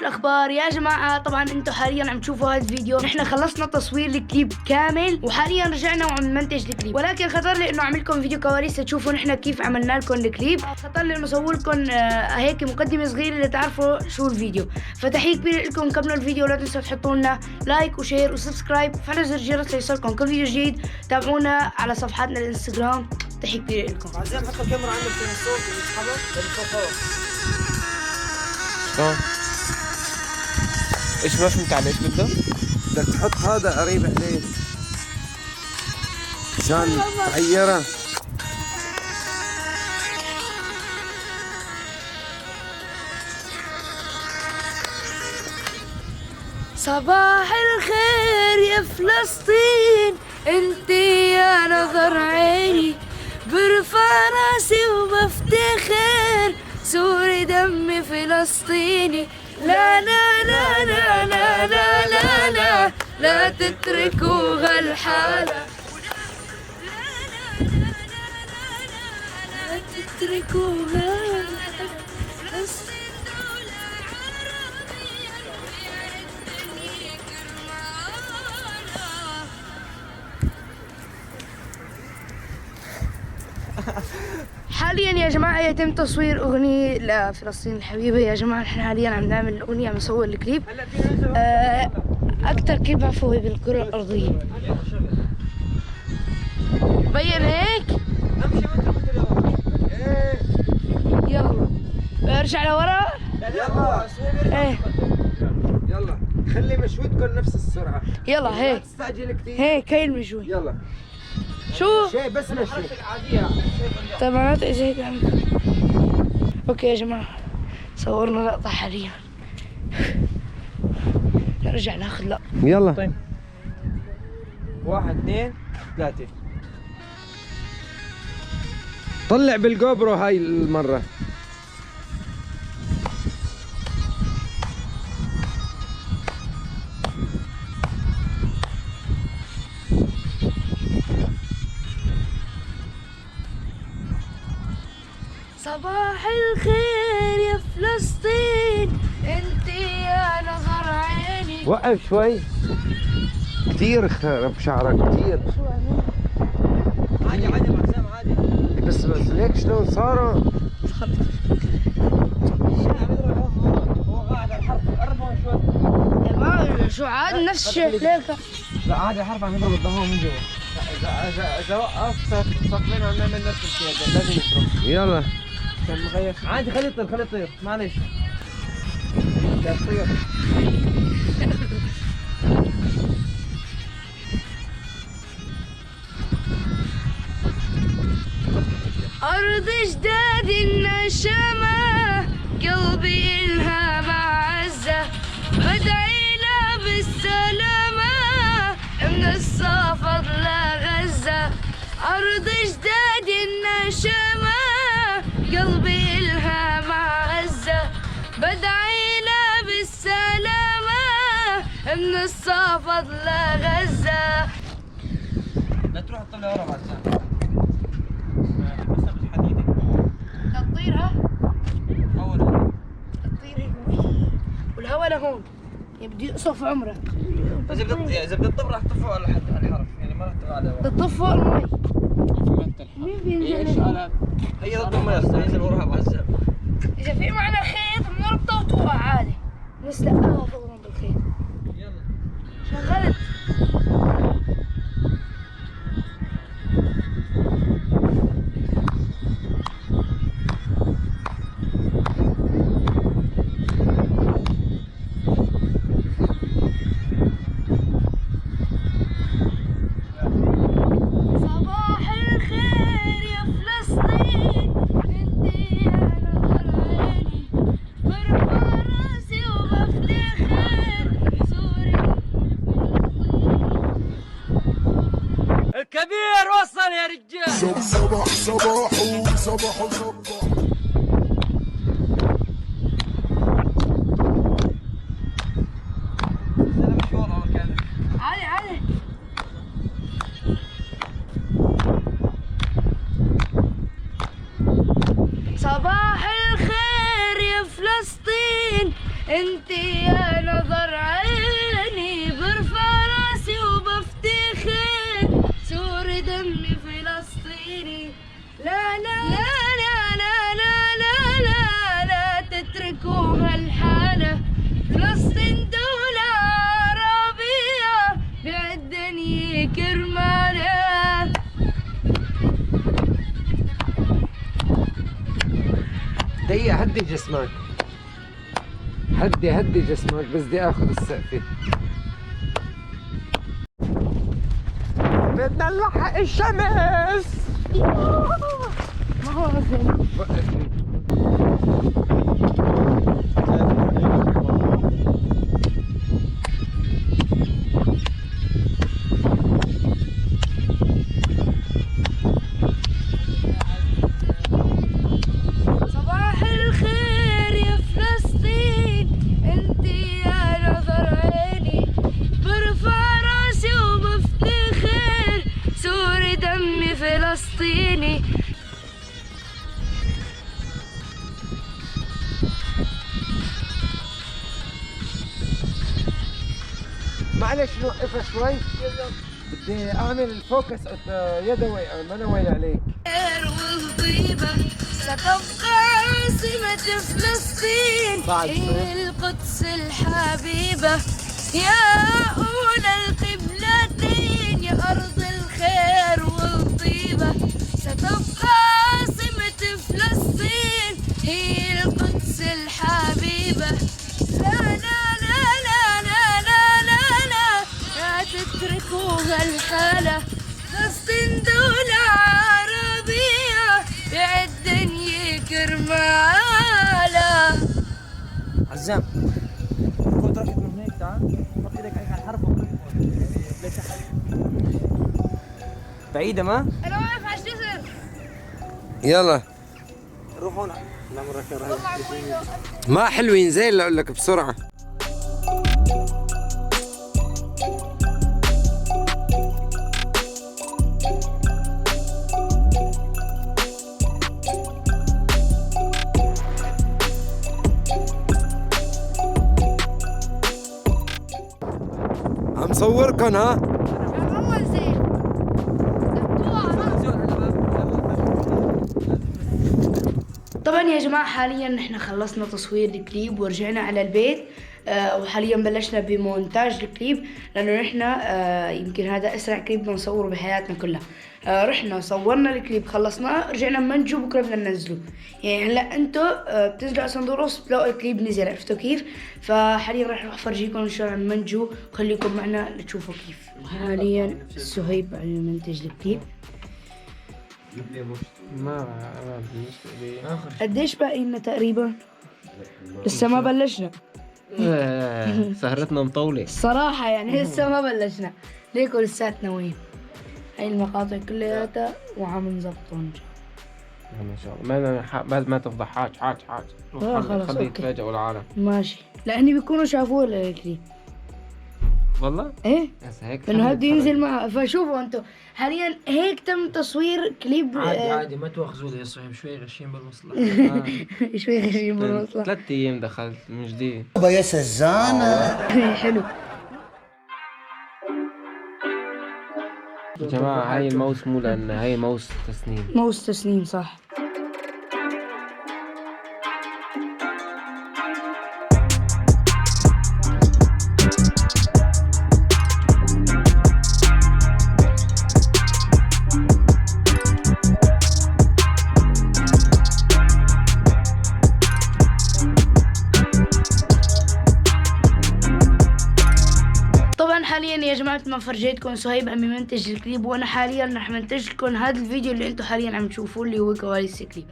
شو الاخبار يا جماعه؟ طبعا انتم حاليا عم تشوفوا هذا الفيديو، نحن خلصنا تصوير الكليب كامل وحاليا رجعنا وعم نمنتج الكليب، ولكن خطر لي انه اعمل لكم فيديو كواليس تشوفوا نحن كيف عملنا لكم الكليب. خطر لي انه اسوي لكم هيك مقدمه صغيره لتعرفوا شو الفيديو. فتحيه كبيره لكم، كملوا الفيديو ولا تنسوا تحطوا لنا لايك وشير وسبسكرايب وفعلوا زر الجرس ليوصلكم كل فيديو جديد. تابعونا على صفحاتنا الانستغرام. تحيه كبيره لكم. عايزين نحط الكاميرا عندك في الصوت ويتحرك شلون؟ ايش ما فهمت على ايش بده؟ بدك تحط هذا قريب عليه عشان تغيره. صباح الخير يا فلسطين، انت يا نظر عيني، برفع راسي وبفتخر، سوري دمي فلسطيني. لا لا لا لا لا لا لا لا لا تتركوا هالحالة، لا تتركوا هالحالة. حاليا يا جماعة يتم تصوير أغنية لفلسطين الحبيبة. يا جماعة نحن حاليا عم نعمل الأغنية، عم نصور الكليب. أكتر كليب عفوي بالكرة الأرضية. بين هيك. يلا ارجع لورا. يلا ايه يلا خلي مشوتكم نفس السرعة. يلا لا هيك تستعجل كثير. هيك هي المشوي. يلا شو؟ شيء بس مشي. طيب معناته ايش هيك اوكي يا جماعة، صورنا لقطة حاليا. نرجع ناخذ لقطة. يلا طيب 1 2 3. طلع بالجوبرو هاي المرة. صباح الخير يا فلسطين، انت يا نظر عيني. وقف شوي، كثير خرب شعرك كثير. عادي عادي حسام عادي. بس ليك شلون صاروا؟ هو قاعد على الحرف، قرب هون شوي. يا ما شو عاد نفس الشيء ليك. لا عادي الحرف عم يضرب الدهون من جوا. اذا وقف صفين عم نعمل نفس الشيء، لازم يضرب. يلا كان مغير عادي، خليه يطير خليه يطير معلش. لا تطير. أرض جداد النشامة، قلبي إلها معزة، بدعي لها بالسلامة من الصفد لغزة. أرض جداد النشامة، قلبي إلها معزة، بدعي لها بالسلامة من الصفد لغزة. لا تروح تطلع ورا بعد ساعة. حديدي. تطيرها أولا تطير هيك والهواء لهون، يعني بده يقصف عمرك. إذا بدك تطب راح تطفوا على حد الحرف، يعني ما راح تطلع على ورا. تطفي فوق المي. مين بينزل؟ هي ضد المي أصلا، ينزل وراها معذب. إذا في معنا خيط بنربطه وتوقع عادي، نسلقها فورا بالخيط. يلا شغلت. صباح الخير يا فلسطين، انت يا نظر عيني، برفع راسي وبفتخر، سوري. الكبير وصل يا رجال. صباح صباح صباح صباح. عادي عادي. صباح الخير يا فلسطين، انت يا نظر عيني، برفع راسي وبفتخر، سور دمي فلسطيني. لا لا لا لا لا لا لا لا تتركوا هالحالة، فلسطين دولة عربية بالدنيا كرمالة. دقيقة هدي جسمك، هدي جسمك، بس بدي اخذ السقفة. بدنا نلحق الشمس. ما هو زين. صباح الخير يا فلسطين، انت يا نظر عيني، برفع راسي وبفتخر، سور دمي فلسطيني. معلش نوقفها شوي، بدي اعمل الفوكس يدوي منوي عليك. والطيبة ستبقى عاصمة فلسطين، هي القدس الحبيبة، يا أولى القبلتين، يا أرض الخير والطيبة، ستبقى عاصمة فلسطين، هي القدس الحبيبة. لا لا لا لا لا لا لا لا لا تتركوا هالحالة، فلسطين دولة عربية بالدنيا كرمالة. عزام خد راكب من هيك، تعال حط ايدك عليك على الحرف وكل ليش بعيدة ما؟ أنا واقف على الجسر. يلا روح هون نعمل ركض. ما حلوين زي اللي اقول لك بسرعة. عم صوركن ها. أول زين. طبعا يا جماعة حاليا نحن خلصنا تصوير الكليب ورجعنا على البيت، وحاليا بلشنا بمونتاج الكليب، لانه نحن يمكن هذا اسرع كليب بنصوره بحياتنا كلها. رحنا صورنا الكليب خلصناه، رجعنا منجو بكره بدنا ننزله. يعني هلا انتم بتنزلوا على صندوق الوصف بتلاقوا الكليب نزل، عرفتوا كيف؟ فحاليا راح افرجيكم شلون منجو، خليكم معنا لتشوفوا كيف. حاليا سهيب عم يمنتج الكليب. ما قديش باقي لنا تقريبا؟ لسه ما بلشنا سهرتنا مطولة الصراحة، يعني لسه ما بلشنا، ليكو لساتنا وين. هاي المقاطع كلياتها وعم نظبطهم ما شاء الله. ما تفضح حاج خلص خلي أوكي. يتفاجئوا العالم. ماشي، لأني بيكونوا شافوه الكليب. والله؟ ايه بس هيك لأنه خلي هاد ينزل معه. فشوفوا انتم حاليا هيك تم تصوير كليب. عادي ما تواخذوا لي صاحب، شوي غشيم بالمصلحة. شوي غشيم بالمصلحة. 3 ايام دخلت من جديد. يا سزانة. حلو. يا جماعة هاي الماوس مو لأن هاي ماوس تسنيم. موس تسنيم صح. حاليا يا جماعة ما فرجيتكم صهيب عم يمنتج الكليب، وانا حاليا رح منتج لكم هذا الفيديو اللي انتم حاليا عم تشوفوه اللي هو كواليس الكليب.